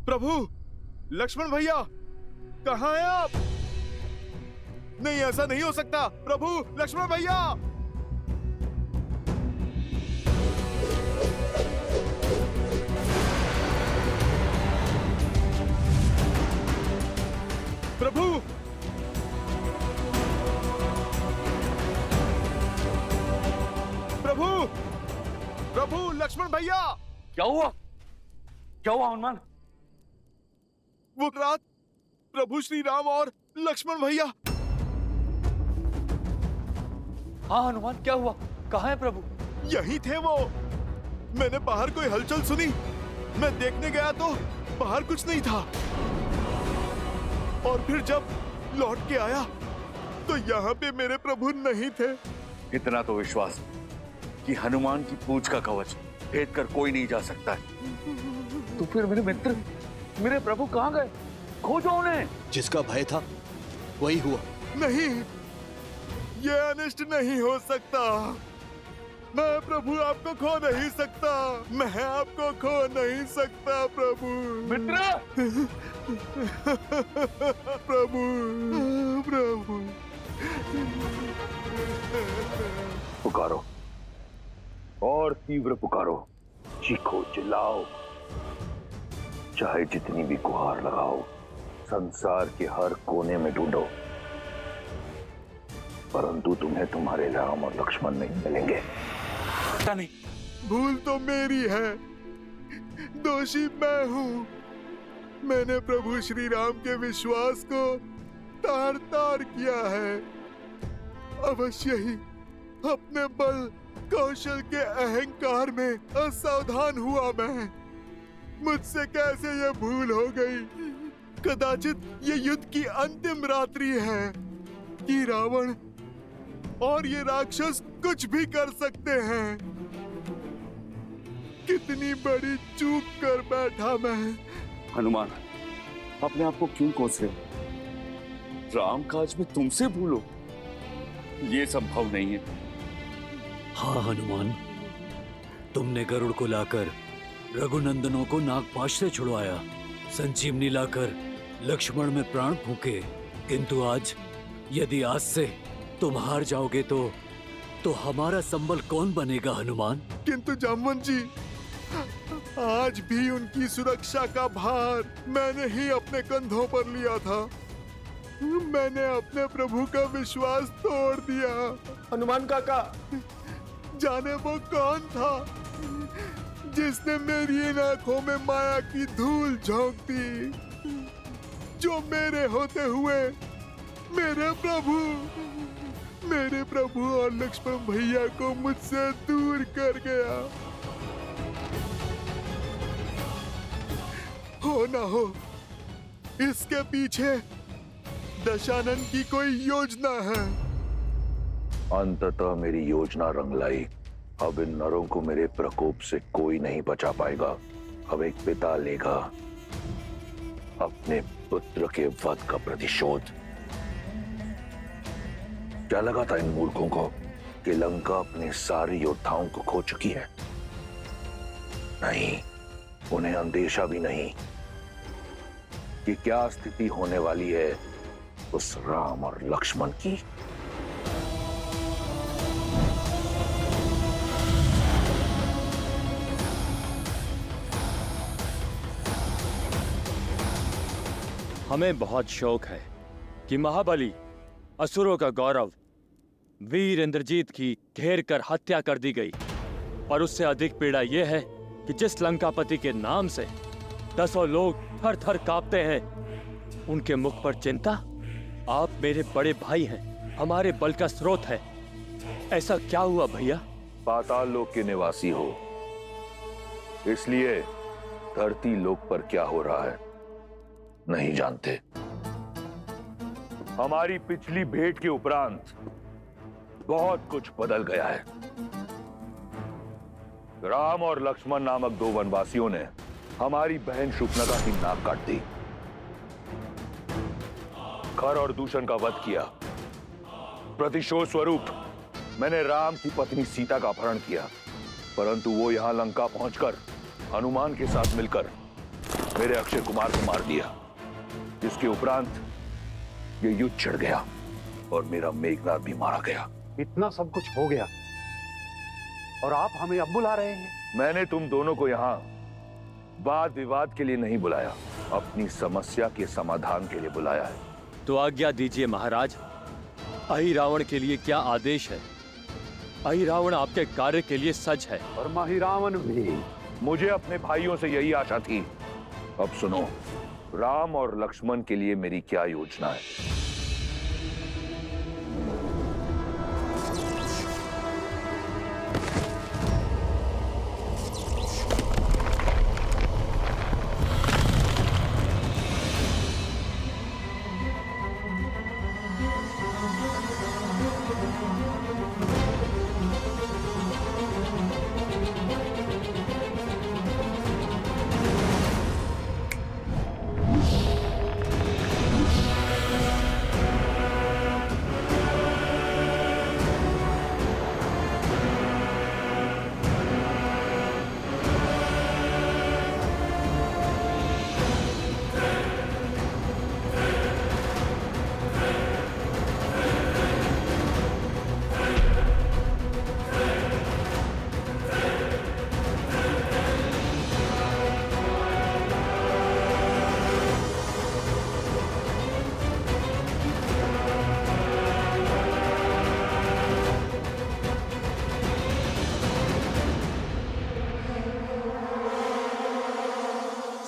प्रभु, लक्ष्मण भैया, कहाँ हैं आप? नहीं, ऐसा नहीं हो सकता। प्रभु, लक्ष्मण भैया। प्रभु, प्रभु, प्रभु, लक्ष्मण भैया। क्या हुआ? क्या हुआ हनुमान? वो रात प्रभु श्री राम और लक्ष्मण भैया। हाँ हनुमान, क्या हुआ? कहाँ है प्रभु? यही थे वो। मैंने बाहर कोई हलचल सुनी, मैं देखने गया तो बाहर कुछ नहीं था, और फिर जब लौट के आया तो यहाँ पे मेरे प्रभु नहीं थे। इतना तो विश्वास कि हनुमान की पूंछ का कवच भेद कर कोई नहीं जा सकता है। तो फिर मेरे मित्र, मेरे प्रभु कहाँ गए? खोजो उन्हें। जिसका भय था वही हुआ। नहीं, ये अनिष्ट नहीं हो सकता। मैं प्रभु आपको खो नहीं सकता। मैं आपको खो नहीं सकता प्रभु। मित्र, प्रभु, प्रभु। पुकारो और तीव्र पुकारो, चीखो, चिल्लाओ, चाहे जितनी भी गुहार लगाओ, संसार के हर कोने में ढूंढो, परंतु तुम्हें तुम्हारे राम और लक्ष्मण नहीं मिलेंगे। पता नहीं। भूल तो मेरी है, दोषी मैं हूं। मैंने प्रभु श्री राम के विश्वास को तार तार किया है। अवश्य ही अपने बल कौशल के अहंकार में असावधान हुआ मैं। मुझसे कैसे ये भूल हो गई? कदाचित ये युद्ध की अंतिम रात्रि है कि रावण और ये राक्षस कुछ भी कर सकते हैं। कितनी बड़ी चूक कर बैठा मैं। हनुमान, अपने आप को क्यों कोस रहे? राम काज में तुमसे भूलो, ये संभव नहीं है। हाँ हनुमान, तुमने गरुड़ को लाकर रघुनंदनों को नागपाश से छुड़वाया, संजीवनी लाकर लक्ष्मण में प्राण फूके, किंतु आज यदि आज से तुम हार जाओगे तो हमारा संबल कौन बनेगा हनुमान? किंतु जामवंत जी, आज भी उनकी सुरक्षा का भार मैंने ही अपने कंधों पर लिया था। मैंने अपने प्रभु का विश्वास तोड़ दिया। हनुमान काका, जाने वो कौन था जिसने मेरी इन आंखों में माया की धूल झोंक दी, जो मेरे होते हुए मेरे प्रभु और लक्ष्मण भैया को मुझसे दूर कर गया। हो ना हो, इसके पीछे दशानन की कोई योजना है। अंततः मेरी योजना रंग लाई। अब इन नरों को मेरे प्रकोप से कोई नहीं बचा पाएगा। अब एक पिता लेगा अपने पुत्र के वध का प्रतिशोध। क्या लगा था इन मूर्खों को कि लंका अपने सारे योद्धाओं को खो चुकी है? नहीं, उन्हें अंदेशा भी नहीं कि क्या स्थिति होने वाली है उस राम और लक्ष्मण की। हमें बहुत शौक है कि महाबली असुरों का गौरव वीर इंद्रजीत की घेर कर हत्या कर दी गई, और उससे अधिक पीड़ा यह है कि जिस लंकापति के नाम से 10 लोग थर थर कांपते हैं, उनके मुख पर चिंता। आप मेरे बड़े भाई हैं, हमारे बल का स्रोत है। ऐसा क्या हुआ भैया? पाताल लोक के निवासी हो, इसलिए धरती लोक पर क्या हो रहा है नहीं जानते। हमारी पिछली भेंट के उपरांत बहुत कुछ बदल गया है। राम और लक्ष्मण नामक 2 वनवासियों ने हमारी बहन शूर्पणखा की नाक काट दी, खर और दूषण का वध किया। प्रतिशोध स्वरूप मैंने राम की पत्नी सीता का अपहरण किया, परंतु वो यहां लंका पहुंचकर हनुमान के साथ मिलकर मेरे अक्षय कुमार को मार दिया, जिसके उपरांत ये युद्ध छिड़ गया और मेरा मेघनाद भी मारा गया। इतना सब कुछ हो गया और आप हमें अब बुला रहे हैं? मैंने तुम दोनों को यहाँ वाद विवाद के लिए नहीं बुलाया, अपनी समस्या के समाधान के लिए बुलाया है। तो आज्ञा दीजिए महाराज, अहि रावण के लिए क्या आदेश है? अहि रावण आपके कार्य के लिए सच है। और महिरावण भी। मुझे अपने भाइयों से यही आशा थी। अब सुनो, राम और लक्ष्मण के लिए मेरी क्या योजना है।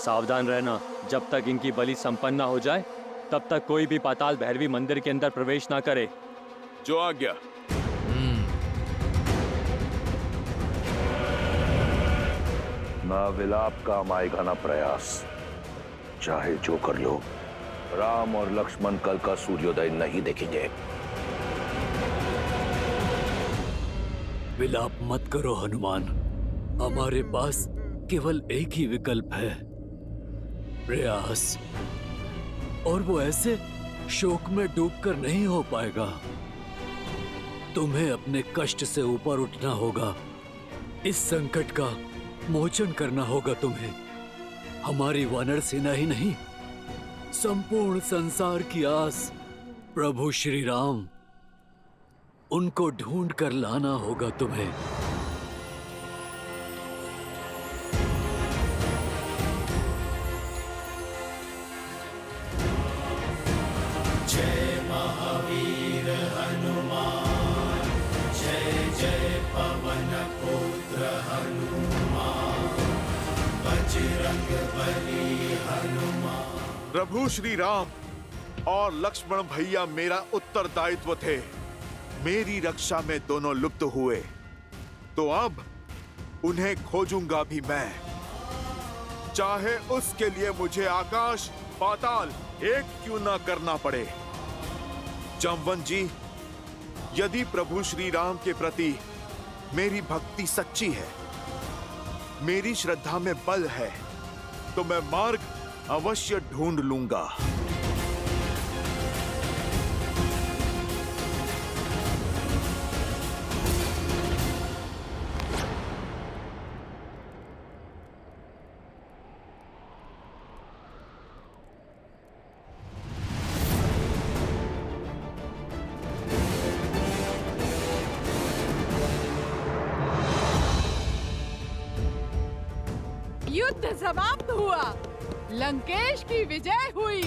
सावधान रहना, जब तक इनकी बलि संपन्न ना हो जाए तब तक कोई भी पाताल भैरवी मंदिर के अंदर प्रवेश ना करे। जो आज्ञा। ना विलाप काम आएगा ना प्रयास, चाहे जो कर लो, राम और लक्ष्मण कल का सूर्योदय नहीं देखेंगे। विलाप मत करो हनुमान, हमारे पास केवल एक ही विकल्प है, प्रयास। और वो ऐसे शोक में डूबकर नहीं हो पाएगा। तुम्हें अपने कष्ट से ऊपर उठना होगा, इस संकट का मोचन करना होगा तुम्हें। हमारी वानर सेना ही नहीं, संपूर्ण संसार की आस प्रभु श्री राम, उनको ढूंढ कर लाना होगा तुम्हें। प्रभु श्री राम और लक्ष्मण भैया मेरा उत्तरदायित्व थे। मेरी रक्षा में दोनों लुप्त हुए, तो अब उन्हें खोजूंगा भी मैं, चाहे उसके लिए मुझे आकाश पाताल एक क्यों ना करना पड़े। जामवंत जी, यदि प्रभु श्री राम के प्रति मेरी भक्ति सच्ची है, मेरी श्रद्धा में बल है, तो मैं मार्ग अवश्य ढूंढ लूंगा। युद्ध समाप्त हुआ, लंकेश की विजय हुई।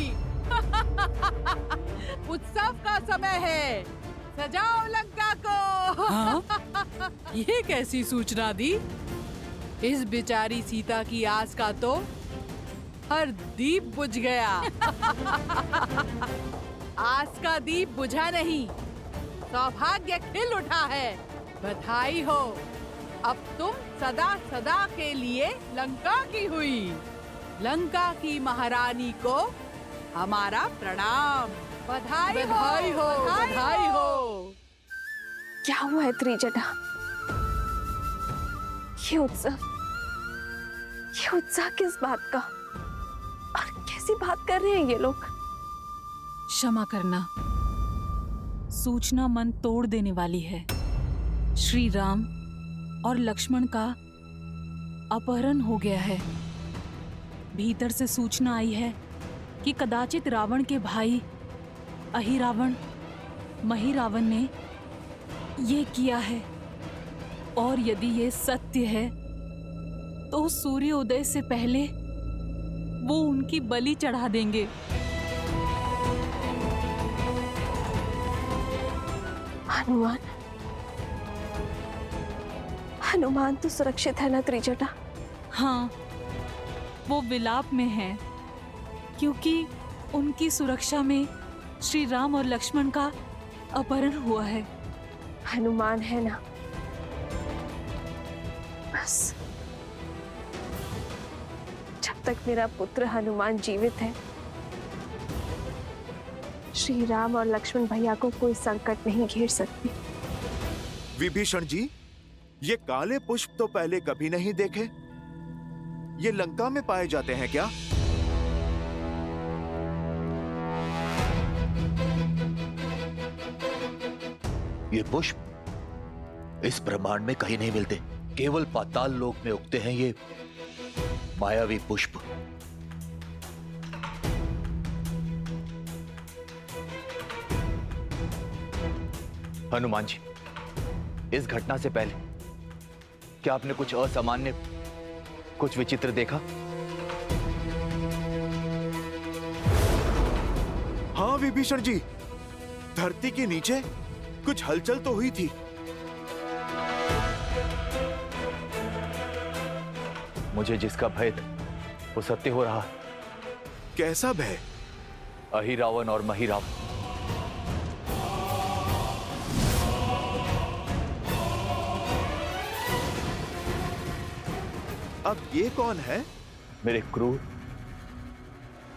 उत्सव का समय है, सजाओ लंका को। हाँ? ये कैसी सूचना दी? इस बेचारी सीता की आस का तो हर दीप बुझ गया। आस का दीप बुझा नहीं, सौभाग्य खिल उठा है। बधाई हो, अब तुम सदा सदा के लिए लंका की हुई। लंका की महारानी को हमारा प्रणाम। बधाई हो, बधाई हो। क्या हुआ है त्रिजटा? ये उत्साह किस बात का? और कैसी बात कर रहे हैं ये लोग? क्षमा करना, सूचना मन तोड़ देने वाली है। श्री राम और लक्ष्मण का अपहरण हो गया है। भीतर से सूचना आई है कि कदाचित रावण के भाई अहिरावण महिरावण ने ये किया है, और यदि ये सत्य है तो सूर्योदय से पहले वो उनकी बलि चढ़ा देंगे। हनुमान, हनुमान तो सुरक्षित है ना त्रिजटा? हाँ, वो विलाप में है क्योंकि उनकी सुरक्षा में श्री राम और लक्ष्मण का अपहरण हुआ है। हनुमान है ना? बस जब तक मेरा पुत्र हनुमान जीवित है, श्री राम और लक्ष्मण भैया को कोई संकट नहीं घेर सकती। विभीषण जी, ये काले पुष्प तो पहले कभी नहीं देखे। ये लंका में पाए जाते हैं क्या? ये पुष्प इस ब्रह्मांड में कहीं नहीं मिलते, केवल पाताल लोक में उगते हैं ये मायावी पुष्प। हनुमान जी, इस घटना से पहले क्या आपने कुछ असामान्य, कुछ विचित्र देखा? हाँ विभीषण जी, धरती के नीचे कुछ हलचल तो हुई थी। मुझे जिसका भय था वो सत्य हो रहा। कैसा भय? अहिरावण और महिरावण। अब ये कौन है? मेरे क्रूर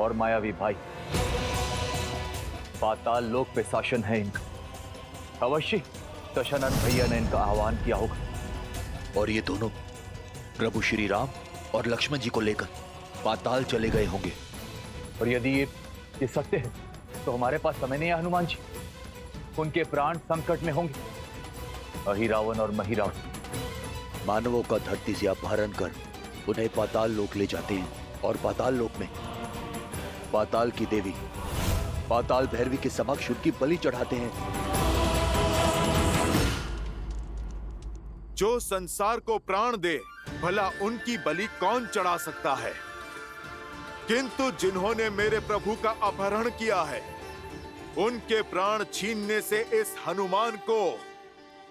और मायावी भाई। पाताल लोक पे शासन है इनका। अवश्य दशरथ भैया ने इनका आह्वान किया होगा और ये दोनों प्रभु श्री राम और लक्ष्मण जी को लेकर पाताल चले गए होंगे। और यदि ये सत्य है तो हमारे पास समय नहीं है हनुमान जी। उनके प्राण संकट में होंगे। अहिरावण और महिरावण मानवों का धरती से अपहरण कर उन्हें पाताल लोक ले जाते हैं और पाताल लोक में पाताल की देवी पाताल भैरवी के समक्ष उनकी बलि चढ़ाते हैं। जो संसार को प्राण दे, भला उनकी बलि कौन चढ़ा सकता है? किंतु जिन्होंने मेरे प्रभु का अपहरण किया है, उनके प्राण छीनने से इस हनुमान को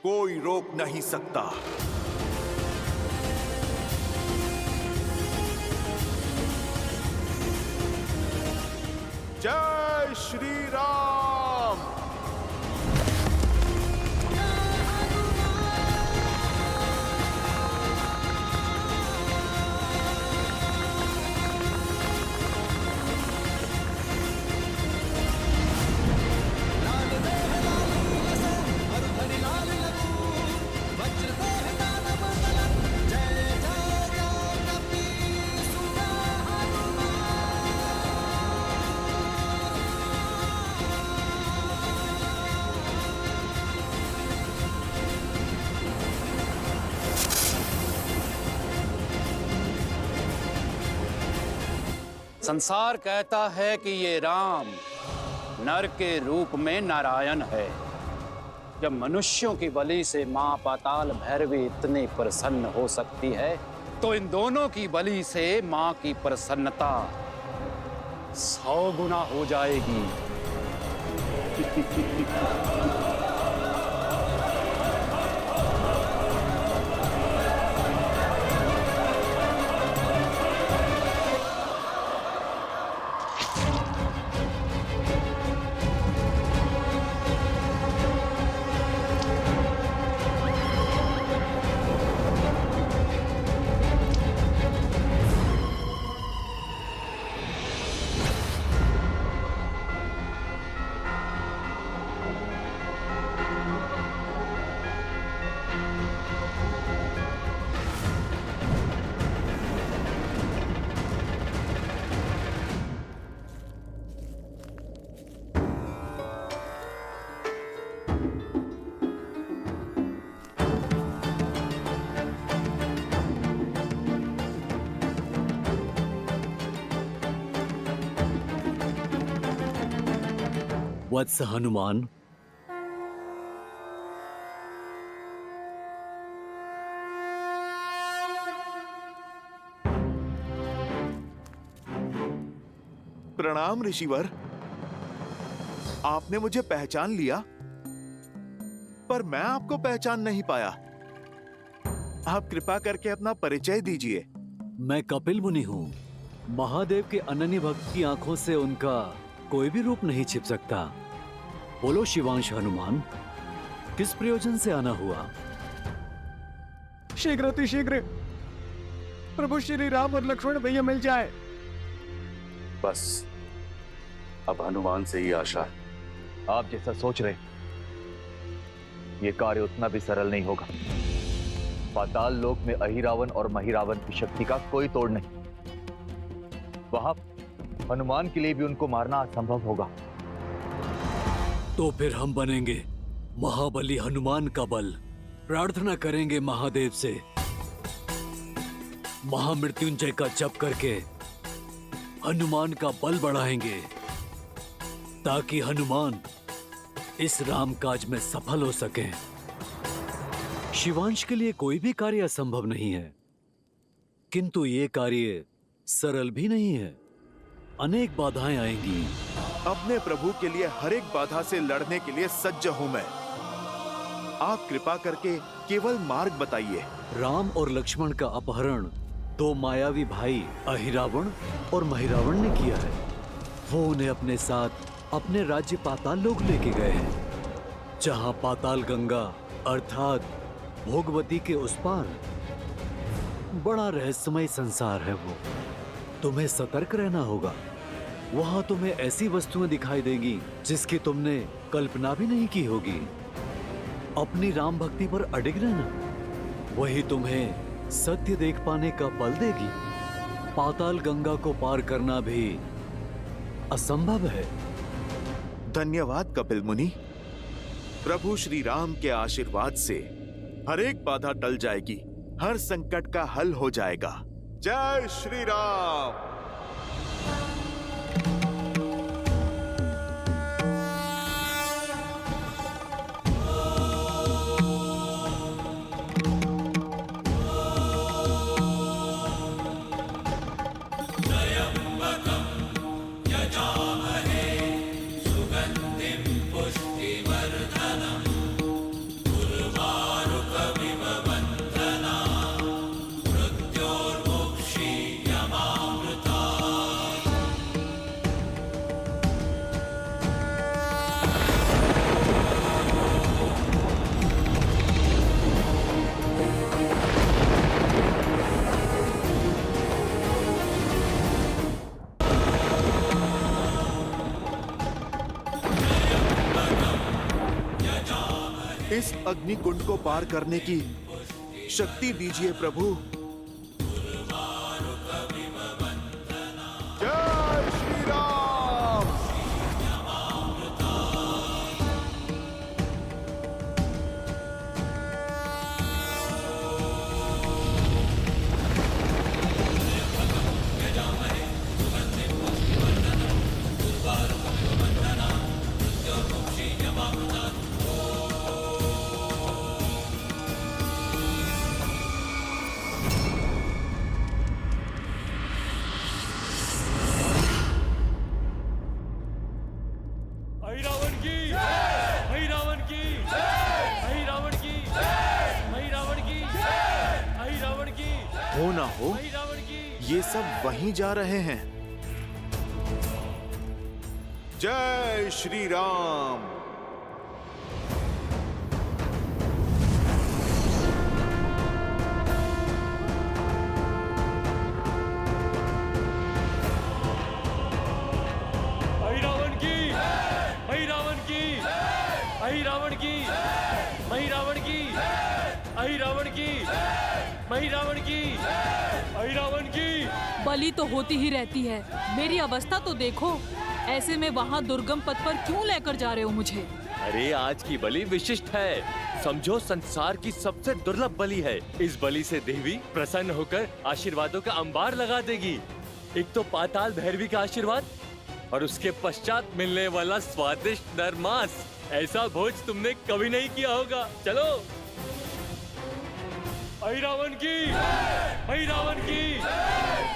कोई रोक नहीं सकता। जय श्री राम। संसार कहता है कि ये राम नर के रूप में नारायण है। जब मनुष्यों की बलि से मां पाताल भैरवी इतनी प्रसन्न हो सकती है, तो इन दोनों की बलि से मां की प्रसन्नता 100 गुना हो जाएगी। वत्स हनुमान, प्रणाम ऋषिवर। आपने मुझे पहचान लिया, पर मैं आपको पहचान नहीं पाया। आप कृपा करके अपना परिचय दीजिए। मैं कपिल मुनि हूँ। महादेव के अनन्य भक्त की आंखों से उनका कोई भी रूप नहीं छिप सकता। बोलो शिवांश हनुमान, किस प्रयोजन से आना हुआ? शीघ्र अतिशीघ्र प्रभु श्री राम और लक्ष्मण भैया मिल जाए। बस अब हनुमान से ही आशा है। आप जैसा सोच रहे ये कार्य उतना भी सरल नहीं होगा। पाताल लोक में अहिरावण और महिरावण की शक्ति का कोई तोड़ नहीं। वहां हनुमान के लिए भी उनको मारना असंभव होगा। तो फिर हम बनेंगे महाबली हनुमान का बल। प्रार्थना करेंगे महादेव से, महामृत्युंजय का जप करके हनुमान का बल बढ़ाएंगे, ताकि हनुमान इस राम काज में सफल हो सके। शिवांश के लिए कोई भी कार्य असंभव नहीं है, किंतु ये कार्य सरल भी नहीं है। अनेक बाधाएं आएंगी। अपने प्रभु के लिए हर एक बाधा से लड़ने के लिए सज्ज हूं मैं। आप कृपा करके केवल मार्ग बताइए। राम और लक्ष्मण का अपहरण दो मायावी भाई अहिरावण और महिरावण ने किया है। वो उन्हें अपने साथ अपने राज्य पाताल लोक लेके गए हैं, जहां पाताल गंगा अर्थात भोगवती के उस पार बड़ा रहस्यमय संसार है। वो तुम्हें सतर्क रहना होगा। वहां तुम्हें ऐसी वस्तुएं दिखाई देंगी जिसकी तुमने कल्पना भी नहीं की होगी। अपनी राम भक्ति पर अडिग रहना, वही तुम्हें सत्य देख पाने का बल देगी। पाताल गंगा को पार करना भी असंभव है। धन्यवाद कपिल मुनि। प्रभु श्री राम के आशीर्वाद से हर एक बाधा टल जाएगी, हर संकट का हल हो जाएगा। जय श्री राम। इस अग्नि कुंड को पार करने की शक्ति दीजिए प्रभु। जय श्री राम। हो ना हो, ये सब वहीं जा रहे हैं। जय श्री राम। अहिरावण की, अहिरावण की, अहिरावण की, अहिरावण की, अहिरावण की, महिरावण की, अहिरावण की। बलि तो होती ही रहती है। मेरी अवस्था तो देखो। ऐसे में वहाँ दुर्गम पथ पर क्यों लेकर जा रहे हो मुझे? अरे आज की बलि विशिष्ट है। समझो संसार की सबसे दुर्लभ बलि है। इस बलि से देवी प्रसन्न होकर आशीर्वादों का अंबार लगा देगी। एक तो पाताल भैरवी का आशीर्वाद और उसके पश्चात मिलने वाला स्वादिष्ट नर मांस, ऐसा भोज तुमने कभी नहीं किया होगा। चलो। अहि रावण की, अहि रावण की,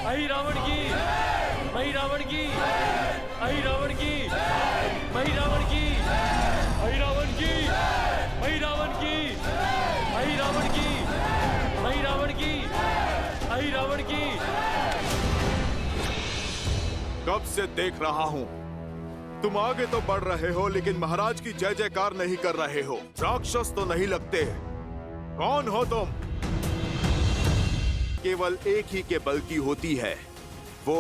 अहि रावण की, अहि रावण की, अहि रावण की, अहि रावण की, अहि रावण की, अहि रावण की, अहि रावण की, अहि रावण की, अहि रावण की। कब से देख रहा हूँ, तुम आगे तो बढ़ रहे हो लेकिन महाराज की जय जयकार नहीं कर रहे हो। राक्षस तो नहीं लगते। कौन हो तुम? केवल एक ही के बल की होती है, वो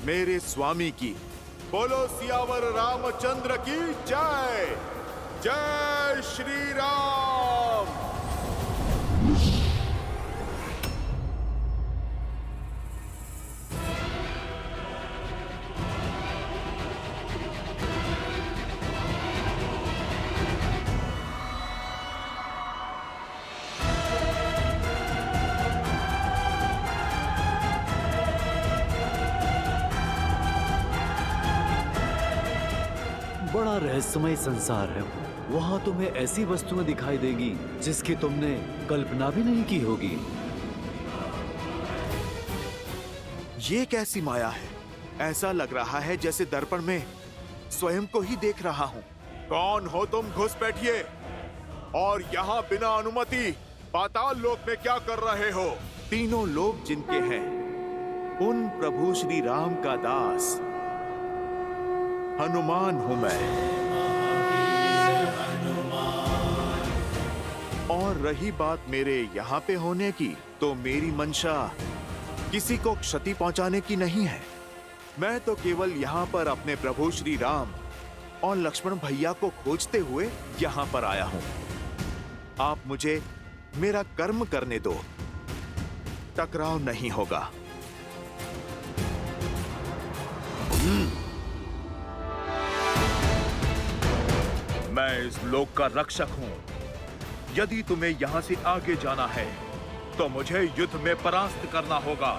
मेरे स्वामी की। बोलो सियावर रामचंद्र की जय। जय श्री राम। बड़ा रहस्यमय संसार है। वहाँ तुम्हें ऐसी वस्तुएं दिखाई देगी जिसकी तुमने कल्पना भी नहीं की होगी। ये कैसी माया है? ऐसा लग रहा है जैसे दर्पण में स्वयं को ही देख रहा हूँ। कौन हो तुम? घुस बैठिए। और यहाँ बिना अनुमति पाताल लोक में क्या कर रहे हो? तीनों लोग जिनके हैं, उन प्रभु श्री राम का दास हनुमान हूं मैं। और रही बात मेरे यहाँ पे होने की, तो मेरी मंशा किसी को क्षति पहुंचाने की नहीं है। मैं तो केवल यहाँ पर अपने प्रभु श्री राम और लक्ष्मण भैया को खोजते हुए यहाँ पर आया हूँ। आप मुझे मेरा कर्म करने दो, टकराव नहीं होगा। मैं इस लोक का रक्षक हूं। यदि तुम्हें यहां से आगे जाना है तो मुझे युद्ध में परास्त करना होगा।